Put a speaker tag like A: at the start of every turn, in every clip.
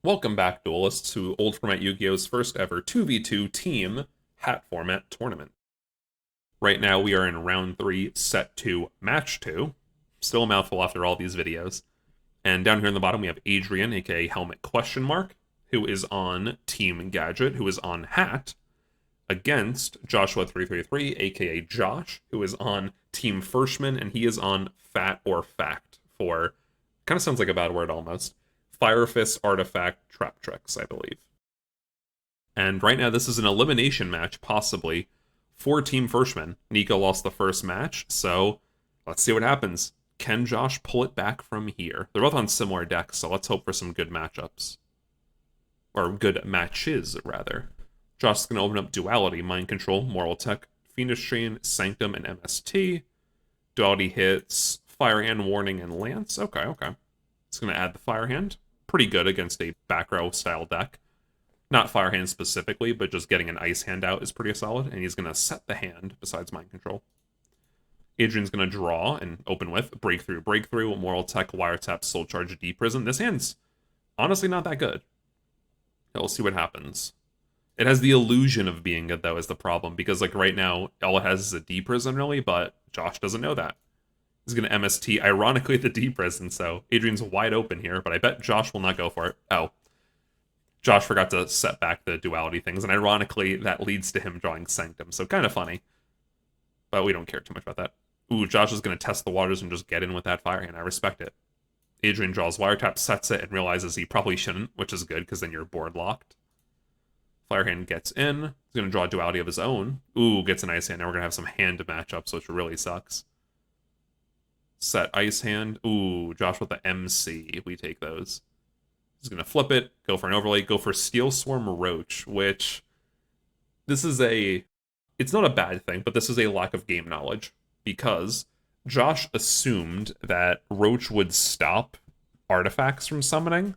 A: Welcome back, duelists, to Old Format Yu-Gi-Oh's first ever 2v2 team hat format tournament. Right now, we are in round 3, set 2, match 2. Still a mouthful after all these videos. And down here in the bottom, we have Adrian, aka Helmet Question Mark, who is on Team Gadget, who is on Hat, against Joshua333, aka Josh, who is on Team Firstman, and he is on Fat or Fact for, kind of sounds like a bad word almost, Fire Fist, Artifact, Trap Tricks, I believe. And right now, this is an elimination match, possibly, for Team Firstman. Nico lost the first match, so let's see what happens. Can Josh pull it back from here? They're both on similar decks, so let's hope for some good matchups. Or good matches, rather. Josh is going to open up Duality, Mind Control, Moral Tech, Fiendish Chain, Sanctum, and MST. Duality hits Fire Hand, Warning, and Lance. Okay. It's going to add the Fire Hand. Pretty good against a back row style deck. Not Fire Hand specifically, but just getting an Ice Hand out is pretty solid. And he's going to set the hand besides Mind Control. Adrian's going to draw and open with Breakthrough, Moral Tech, Wiretap, Soul Charge, Deep Prison. This hand's honestly not that good. We'll see what happens. It has the illusion of being good, though, is the problem. Because, like, right now, all it has is a Deep Prison, really, but Josh doesn't know that. He's going to MST, ironically, the Deep Prison, so Adrian's wide open here, but I bet Josh will not go for it. Oh. Josh forgot to set back the Duality things, and ironically, that leads to him drawing Sanctum, so kind of funny. But we don't care too much about that. Ooh, Josh is going to test the waters and just get in with that Fire Hand. I respect it. Adrian draws Wiretap, sets it, and realizes he probably shouldn't, which is good, because then you're board locked. Fire Hand gets in. He's going to draw a Duality of his own. Ooh, gets an Ice Hand. Now we're going to have some hand matchups, which really sucks. Set Ice Hand. Ooh, Josh with the MC. We take those. He's going to flip it, go for an overlay, go for Steel Swarm Roach, which this is it's not a bad thing, but this is a lack of game knowledge, because Josh assumed that Roach would stop artifacts from summoning.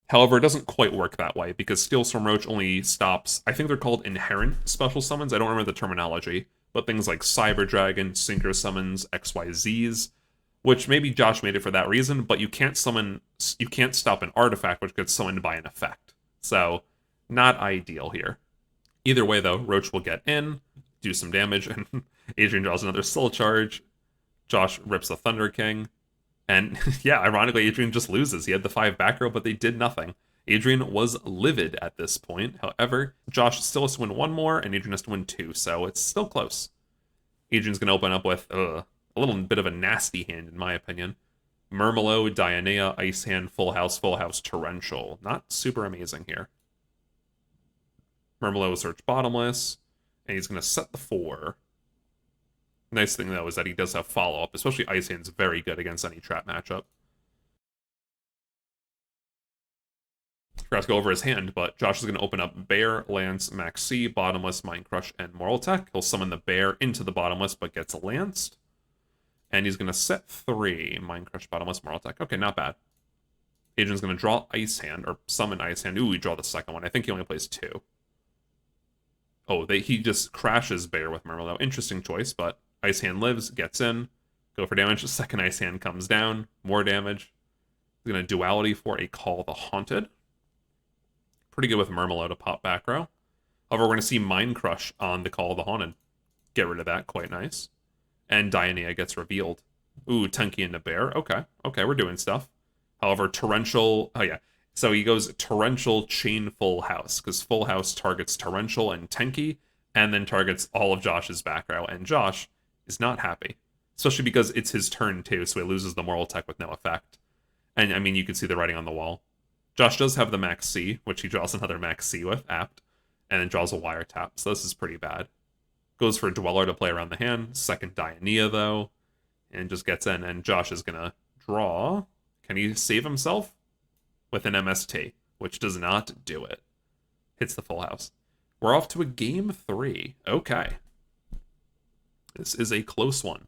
A: However, it doesn't quite work that way, because Steel Storm Roach only stops, I think they're called inherent special summons, I don't remember the terminology, but things like Cyber Dragon, Synchro Summons, XYZs, which maybe Josh made it for that reason, but you can't stop an artifact which gets summoned by an effect. So, not ideal here. Either way, though, Roach will get in, do some damage, and Adrian draws another Soul Charge. Josh rips the Thunder King. And yeah, ironically, Adrian just loses. He had the 5 back row, but they did nothing. Adrian was livid at this point. However, Josh still has to win 1 more, and Adrian has to win 2, so it's still close. Adrian's going to open up with a little bit of a nasty hand, in my opinion. Murmelo, Dionea, Ice Hand, Full House, Torrential. Not super amazing here. Murmelo will search Bottomless, and he's going to set the 4. Nice thing, though, is that he does have follow-up, especially Ice Hand's very good against any trap matchup. Forgot to go over his hand, but Josh is going to open up Bear, Lance, Max C, Bottomless, Mind Crush, and Moral Tech. He'll summon the Bear into the Bottomless, but gets lanced. And he's going to set 3, Mind Crush, Bottomless, Moral Tech. Okay, not bad. Adrian's going to draw Ice Hand, or summon Ice Hand. Ooh, we draw the second one. I think he only plays 2. Oh, he just crashes Bear with Murmelo. Interesting choice, but Ice Hand lives, gets in, go for damage. The second Ice Hand comes down, more damage. He's going to Duality for a Call the Haunted. Pretty good with Murmelo to pop back row. However, we're going to see Mind Crush on the Call of the Haunted. Get rid of that, quite nice. And Dionea gets revealed. Ooh, Tenki into Bear. Okay, we're doing stuff. However, Torrential, oh yeah. So he goes Torrential, Chain, Full House, because Full House targets Torrential and Tenki, and then targets all of Josh's back row. And Josh is not happy. Especially because it's his turn, too, so he loses the Moral Tech with no effect. And, I mean, you can see the writing on the wall. Josh does have the Max C, which he draws another Max C with, apt, and then draws a Wiretap, so this is pretty bad. Goes for Dweller to play around the hand, second Dionea, though, and just gets in, and Josh is going to draw. Can he save himself? With an MST, which does not do it. Hits the Full House. We're off to a game 3. Okay. This is a close one.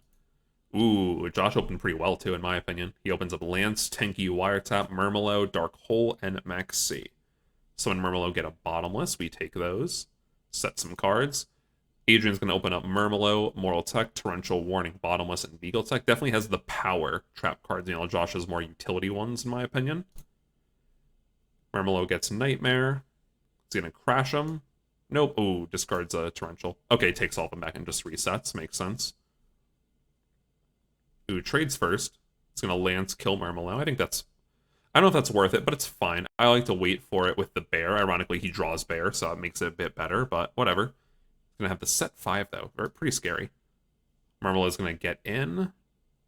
A: Ooh, Josh opened pretty well, too, in my opinion. He opens up Lance, Tenki, Wiretap, Murmelo, Dark Hole, and Max C. So when Murmelo get a Bottomless, we take those. Set some cards. Adrian's going to open up Murmelo, Moral Tech, Torrential, Warning, Bottomless, and Beagle Tech. Definitely has the power trap cards. You know, Josh has more utility ones, in my opinion. Marmelo gets Nightmare. He's going to crash him. Nope. Ooh, discards a Torrential. Okay, takes all of them back and just resets. Makes sense. Ooh, trades first. It's going to Lance kill Marmelo. I think that's... I don't know if that's worth it, but it's fine. I like to wait for it with the bear. Ironically, he draws bear, so it makes it a bit better, but whatever. He's going to have the set 5, though. Pretty scary. Marmelo's going to get in,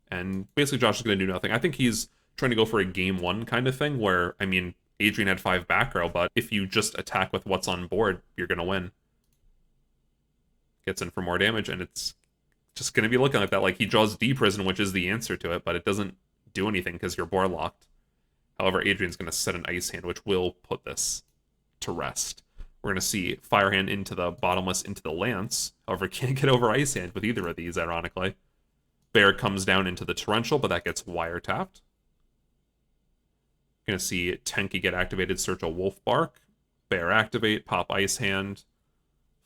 A: and basically Josh is going to do nothing. I think he's trying to go for a game 1 kind of thing, where, I mean, Adrian had 5 back row, but if you just attack with what's on board, you're going to win. Gets in for more damage, and it's just going to be looking like that. Like, he draws D-Prison, which is the answer to it, but it doesn't do anything because you're board locked. However, Adrian's going to set an Ice Hand, which will put this to rest. We're going to see Fire Hand into the Bottomless, into the Lance. However, can't get over Ice Hand with either of these, ironically. Bear comes down into the Torrential, but that gets wiretapped. Going to see Tenki get activated, search a Wolf Bark. Bear activate, pop Ice Hand.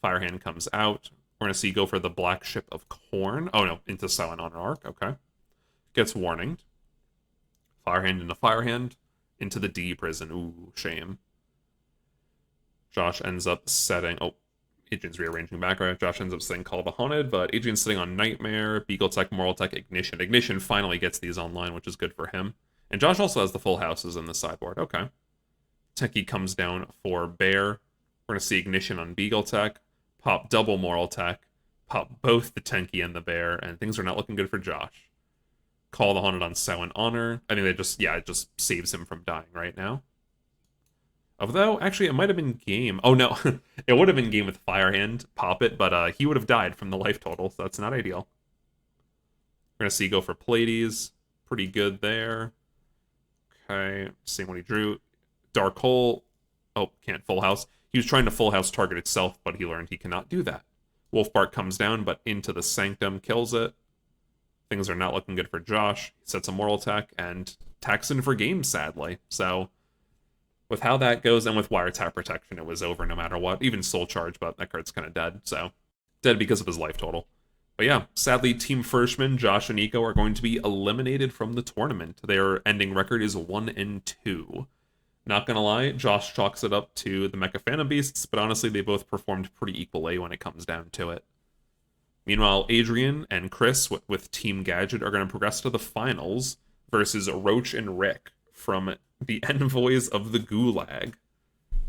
A: Fire Hand comes out. We're going to see go for the Black Ship of Corn. Oh, no, into Silent Honor Arc. Okay. Gets warninged. Fire Hand into Fire Hand. Into the D Prison. Ooh, shame. Josh ends up setting... Oh, Adrian's rearranging back, right? Josh ends up setting Call of the Haunted, but Adrian's sitting on Nightmare, Beagle Tech, Moral Tech, Ignition. Ignition finally gets these online, which is good for him. And Josh also has the full houses in the sideboard. Okay. Techie comes down for Bear. We're going to see Ignition on Beagle Tech. Pop double Moral Tech. Pop both the Tenki and the Bear, and things are not looking good for Josh. Call the Haunted on Silent Honor. I think they just, yeah, it just saves him from dying right now. Although, actually, it might have been game. Oh, no. It would have been game with Fire Hand. Pop it, but he would have died from the life total, so that's not ideal. We're going to see go for Pleiades. Pretty good there. Okay, seeing what he drew. Dark Hole. Oh, can't full house. He was trying to full house target itself, but he learned he cannot do that. Wolfbark comes down, but into the Sanctum, kills it. Things are not looking good for Josh. He sets a Moral Tech and tacks in for game, sadly. So, with how that goes and with Wiretap Protection, it was over no matter what. Even Soul Charge, but that card's kind of dead. So, dead because of his life total. But yeah, sadly, Team Freshman, Josh and Nico, are going to be eliminated from the tournament. Their ending record is 1-2. Not gonna lie, Josh chalks it up to the Mecha Phantom Beasts, but honestly, they both performed pretty equally when it comes down to it. Meanwhile, Adrian and Chris with Team Gadget are going to progress to the finals versus Roach and Rick from the Envoys of the Gulag.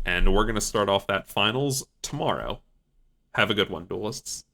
A: And we're going to start off that finals tomorrow. Have a good one, duelists.